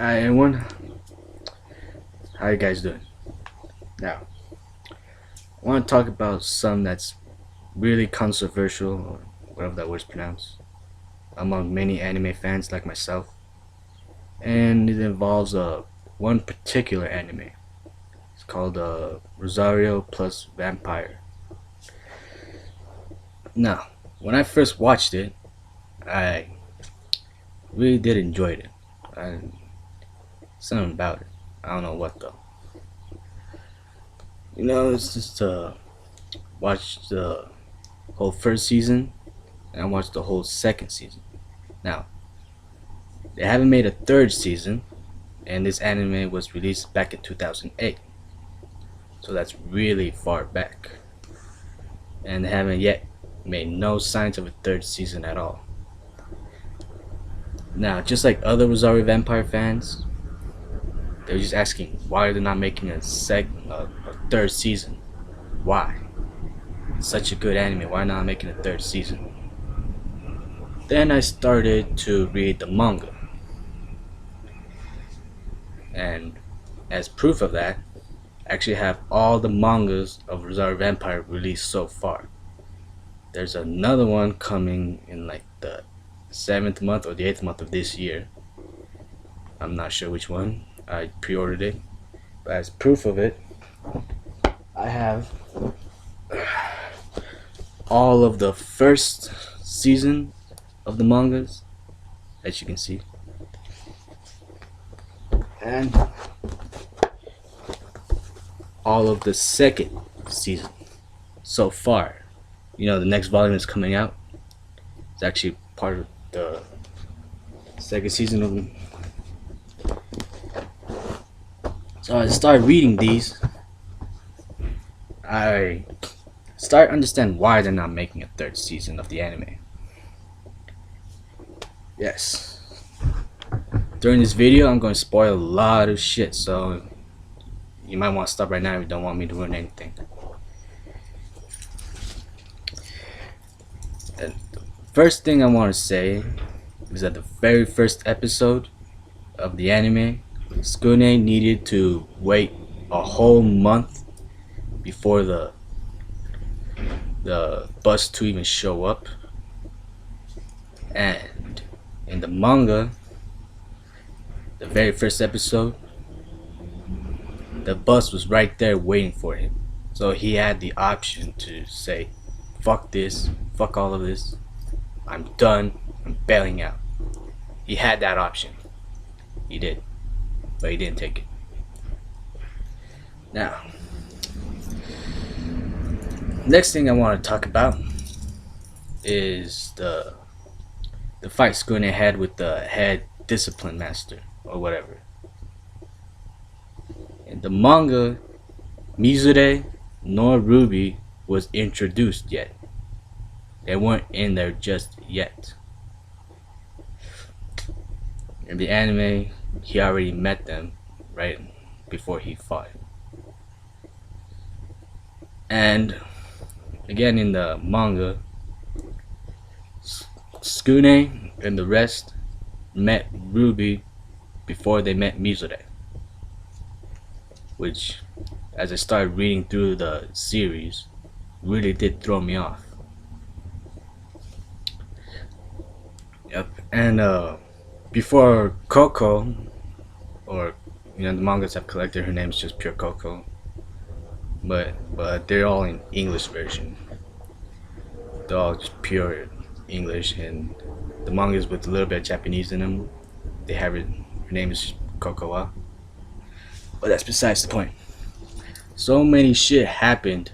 Hi everyone, how you guys doing? Now, I want to talk about something that's really controversial, or whatever that word's pronounced, among many anime fans like myself, and it involves one particular anime. It's called Rosario+vampire. Now, when I first watched it, I really did enjoy it. I, something about it. I don't know what though. It's just watch the whole first season and I watched the whole second season. Now, they haven't made a third season, and this anime was released back in 2008, so that's really far back. And they haven't yet made no signs of a third season at all. Now, just like other Rosario Vampire fans, they're just asking why they're not making a third season. Why? It's such a good anime. Why not making a third season? Then I started to read the manga. And as proof of that, I actually have all the mangas of Rosario Vampire released so far. There's another one coming in like the 7th month or the 8th month of this year. I'm not sure which one. I pre-ordered it. But as proof of it, I have all of the first season of the mangas, as you can see. And all of the second season so far. The next volume is coming out. It's actually part of the second season of them. So I started reading these. I start to understand why they're not making a third season of the anime. Yes. During this video, I'm going to spoil a lot of shit, so you might want to stop right now if you don't want me to ruin anything. And the first thing I want to say is that the very first episode of the anime, Skune needed to wait a whole month before the bus to even show up. And in the manga, the very first episode, the bus was right there waiting for him. So he had the option to say, fuck this, fuck all of this, I'm done, I'm bailing out. He had that option. He did. But he didn't take it. Now, next thing I want to talk about is the fight Skune had with the head discipline master or whatever. In the manga, Mizure nor Ruby was introduced yet. They weren't in there just yet. In the anime, he already met them right before he fought. And again in the manga, Skune and the rest met Ruby before they met Mizure, which, as I started reading through the series, really did throw me off. Yep. And before Coco, or the mangas have collected, her name is just pure Coco, but they're all in English version. They're all just pure English, and the mangas with a little bit of Japanese in them, they have her name is Cocoa. But that's besides the point. So many shit happened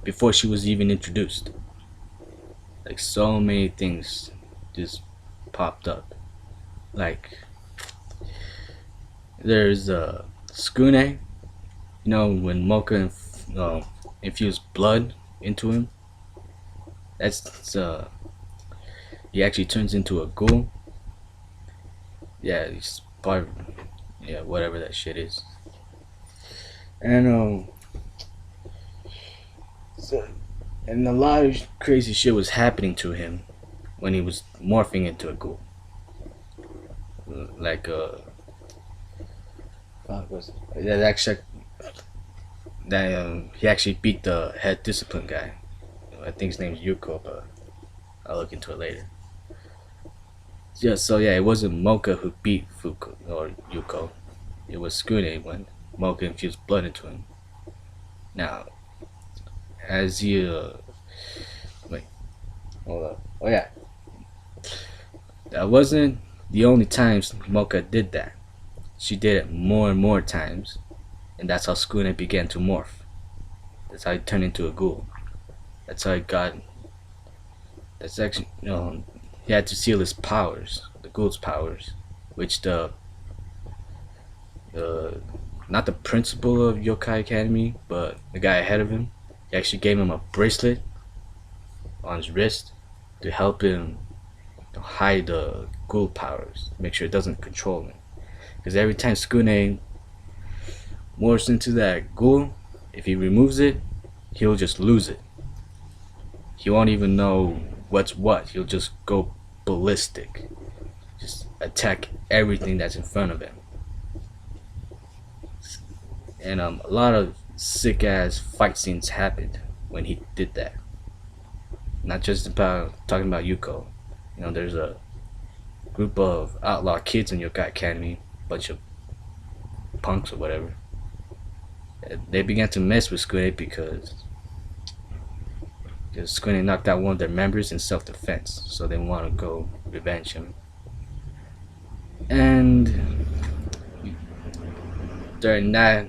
before she was even introduced. Like, so many things just popped up. Like, there's Skune, when Mocha infused blood into him. That's he actually turns into a ghoul. Yeah, he's part of, whatever that shit is. And and a lot of crazy shit was happening to him when he was morphing into a ghoul. Like fuck was it? That actually he actually beat the head discipline guy. I think his name's Yuko, but I'll look into it later. Yeah, so yeah, it wasn't Mocha who beat Fuko or Yuko. It was Skune when Mocha infused blood into him. Now, as you wait, hold up. Oh yeah, that wasn't the only times Mocha did that. She did it more and more times, and that's how Skune began to morph. That's how he turned into a ghoul. That's how he got. That's actually, he had to seal his powers, the ghoul's powers, which the not the principal of Yokai Academy, but the guy ahead of him, he actually gave him a bracelet on his wrist to help him hide the ghoul powers, make sure it doesn't control him. Because every time Skune morphs into that ghoul, if he removes it, he'll just lose it. He won't even know what's what. He'll just go ballistic, just attack everything that's in front of him. And a lot of sick ass fight scenes happened when he did that. Not just about talking about Yuko. There's a group of outlaw kids in Yokai Academy, bunch of punks or whatever. They began to mess with Skune because Skune knocked out one of their members in self-defense, so they want to go revenge him. And during that,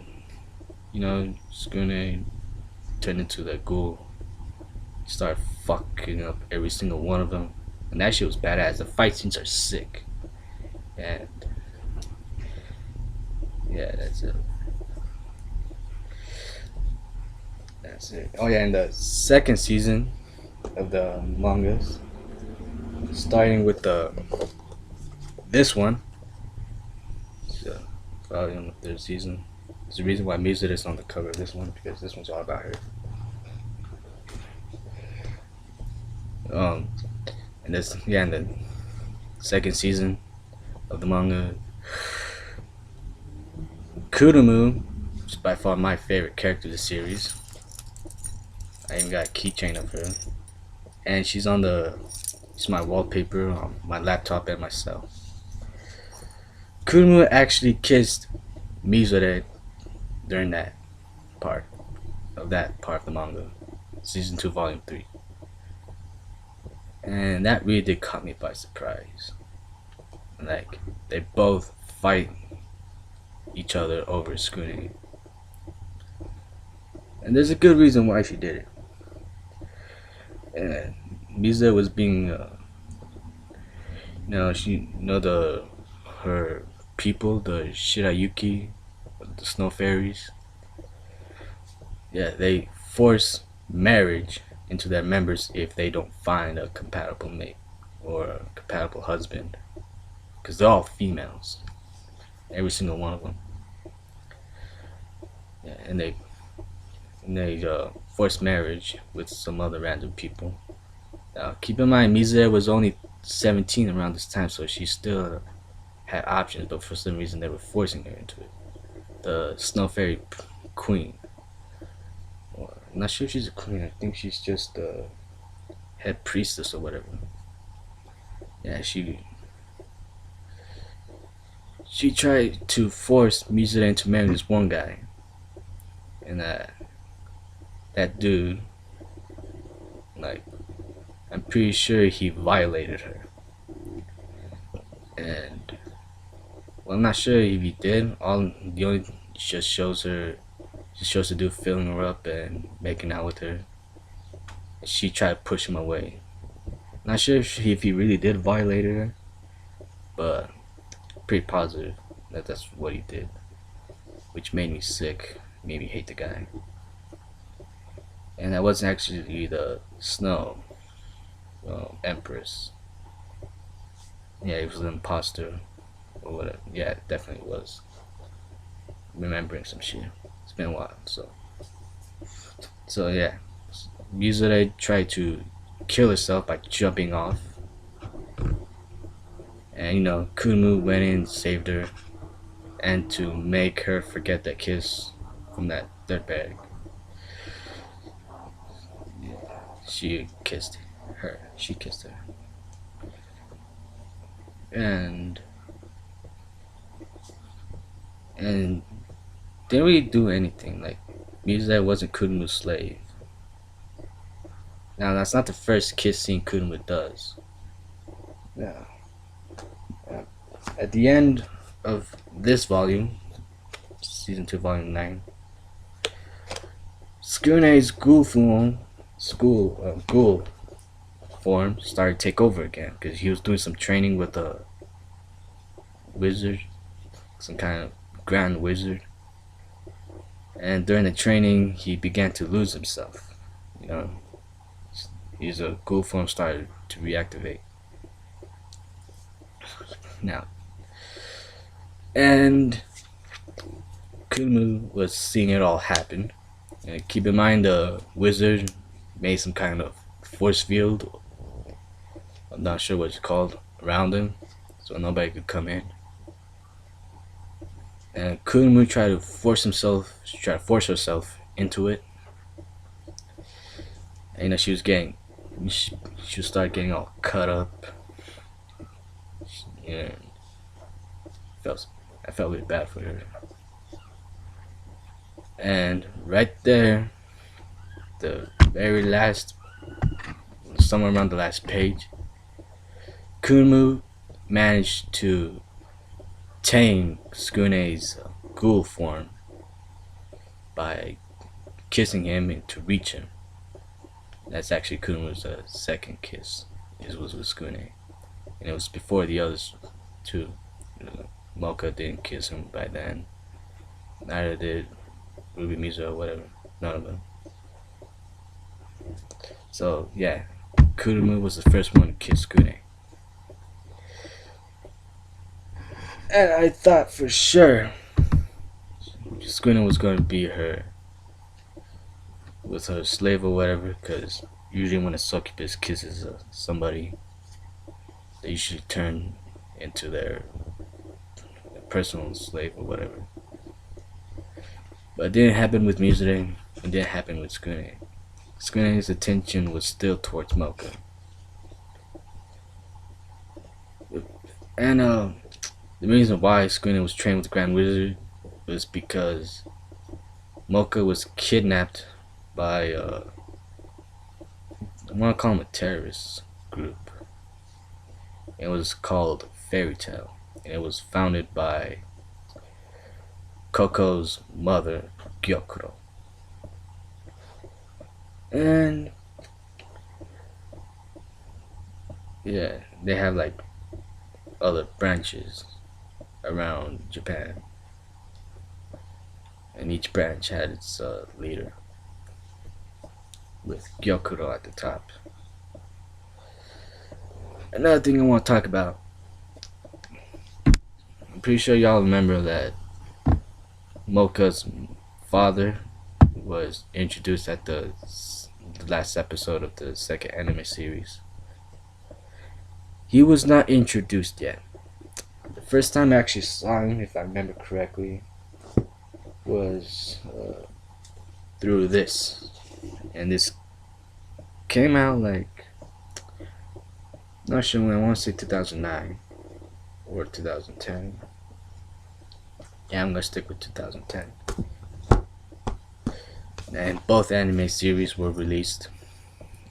Skune turned into the ghoul, started fucking up every single one of them, and that shit was badass. The fight scenes are sick, and yeah, that's it. That's it. Oh yeah, in the second season of the mangas, starting with this one, so probably on the third season. There's a reason why Mizure is on the cover of this one, because this one's all about her. And in the second season of the manga, Kurumu is by far my favorite character of the series. I even got a keychain of her, and she's my wallpaper on my laptop and myself. Kurumu actually kissed Mizure during that part of the manga, season 2, volume 3. And that really did caught me by surprise. Like, they both fight each other over Skune. And there's a good reason why she did it. And Mizure was being, her people, the Shirayuki, the snow fairies. Yeah, they force marriage into their members if they don't find a compatible mate or a compatible husband, because they're all females, every single one of them. Yeah, and they force marriage with some other random people. Keep in mind, Mizure was only 17 around this time, so she still had options, but for some reason they were forcing her into it. The Snow Fairy Queen. I'm not sure if she's a queen. I think she's just the head priestess or whatever. Yeah, she tried to force Mizure into marrying this one guy, and that dude, like, I'm pretty sure he violated her. And well, I'm not sure if he did. The only just shows the dude filling her up and making out with her. She tried to push him away. Not sure if he really did violate her, but pretty positive that that's what he did, which made me sick, made me hate the guy. And that wasn't actually the Snow Empress. Yeah, it was an imposter or whatever. Yeah, it definitely was. Remembering some shit. It's been a while, so yeah. Mizure tried to kill herself by jumping off, and Kurumu went in, saved her, and to make her forget that kiss from that dirtbag. She kissed her. She kissed her. And and didn't really do anything. Like Mizai wasn't Kurumu's slave. Now that's not the first kiss scene Kurumu does. Yeah. At the end of this volume, season 2, volume 9, Tsukune's ghoul form started to take over again because he was doing some training with a wizard, some kind of grand wizard. And during the training, he began to lose himself. You know, his ghoul form started to reactivate. Now, and Kurumu was seeing it all happen. And keep in mind, the wizard made some kind of force field. I'm not sure what it's called around him, so nobody could come in. And Kurumu tried to force herself into it. And she would start getting all cut up. And I felt really bad for her. And right there, the very last, somewhere around the last page, Kurumu managed to tame Tsukune's ghoul form by kissing him and to reach him. That's actually Kurumu's second kiss. It was with Tsukune. And it was before the others too. Mocha didn't kiss him by then. Neither did Ruby Mizo or whatever. None of them. So yeah, Kurumu was the first one to kiss Tsukune. And I thought for sure Tsukune was going to be her with her slave or whatever, because usually when a succubus kisses somebody, they usually turn into their personal slave or whatever. But it didn't happen with Mizure. It didn't happen with Tsukune. Tsukune's attention was still towards Mocha. And the reason why Tsukune was trained with the Grand Wizard was because Mocha was kidnapped by I want to call them a terrorist group. It was called Fairy Tale, and it was founded by Coco's mother, Gyokuro. And yeah, they have like other branches around Japan, and each branch had its leader, with Gyokuro at the top. Another thing I want to talk about, I'm pretty sure y'all remember that Mocha's father was introduced at the last episode of the second anime series. He was not introduced yet. The first time I actually saw him, if I remember correctly, was through this. And this came out like, not sure when, I want to say 2009 or 2010. Yeah, I'm gonna stick with 2010. And both anime series were released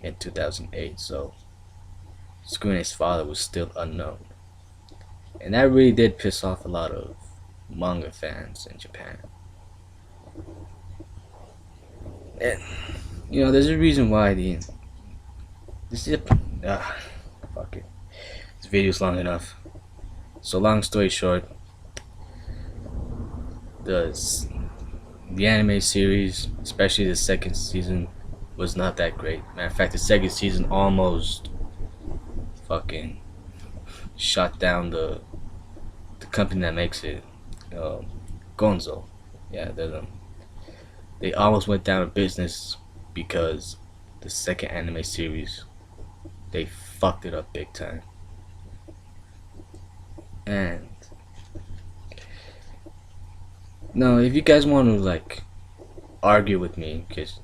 in 2008, so Tsukune's father was still unknown. And that really did piss off a lot of manga fans in Japan. And, you know, there's a reason why fuck it. This video's long enough. So long story short, the anime series, especially the second season, was not that great. Matter of fact, the second season almost fucking shot down the company that makes it, Gonzo. Yeah, they almost went down of business because the second anime series, they fucked it up big time. And No, if you guys want to like argue with me, because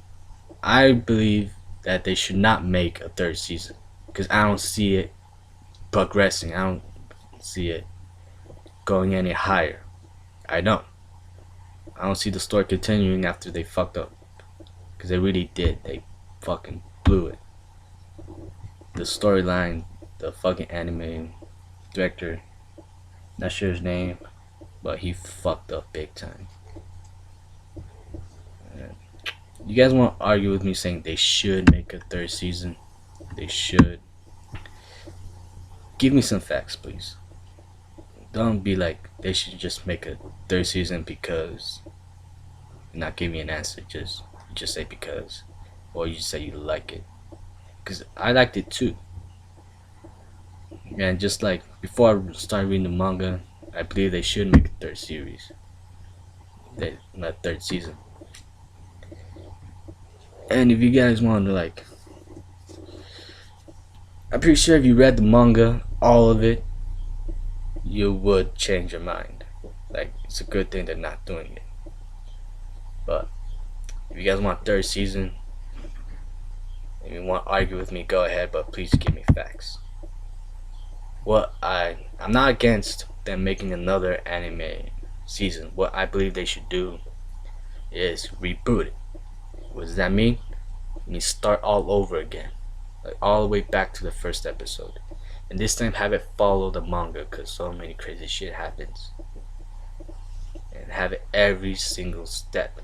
I believe that they should not make a third season, because I don't see it progressing. I don't see it going any higher. I don't. I don't see the story continuing after they fucked up, because they really did. They fucking blew it. The storyline, the fucking anime director, not sure his name, but he fucked up big time. You guys want to argue with me saying they should make a third season? They should. Give me some facts, please. Don't be like they should just make a third season because not give me an answer. Just say because, or you say you like it. Cause I liked it too. And just like before I started reading the manga, I believe they should make a third series. Not third season. And if you guys want to like, I'm pretty sure if you read the manga, all of it, you would change your mind. Like it's a good thing they're not doing it. But if you guys want third season, if you want to argue with me, go ahead. But please give me facts. I'm not against them making another anime season. What I believe they should do is reboot it. What does that mean? It means start all over again, like all the way back to the first episode, and this time have it follow the manga because so many crazy shit happens, and have it every single step.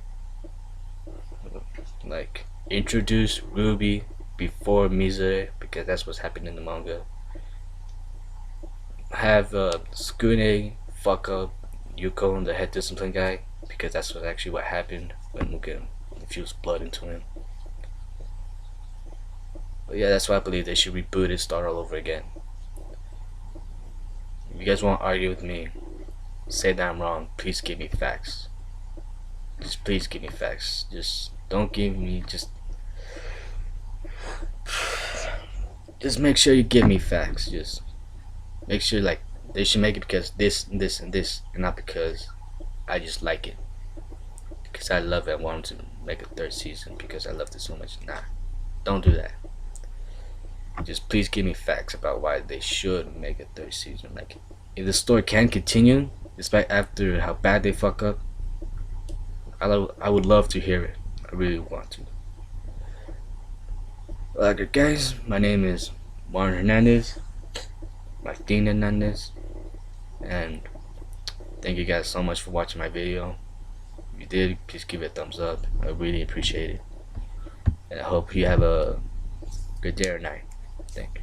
Like introduce Ruby before Mizure because that's what's happened in the manga. Have Skune fuck up Yuko, the head discipline guy, because that's what happened when Mugen infused blood into him. But yeah, that's why I believe they should reboot it, start all over again. If you guys want to argue with me, say that I'm wrong, please give me facts. Just please give me facts. Just don't give me just make sure you give me facts. Just make sure like they should make it because this and this and this, and not because I just like it. Because I love it, I want them to make a third season because I loved it so much. Nah, don't do that. Just please give me facts about why they should make a third season. Like, if the story can continue, despite after how bad they fuck up, I would love to hear it. I really want to. Like, guys, my name is Juan Hernandez, Martin Hernandez, and thank you guys so much for watching my video. If you did, please give it a thumbs up. I really appreciate it. And I hope you have a good day or night. Thank you.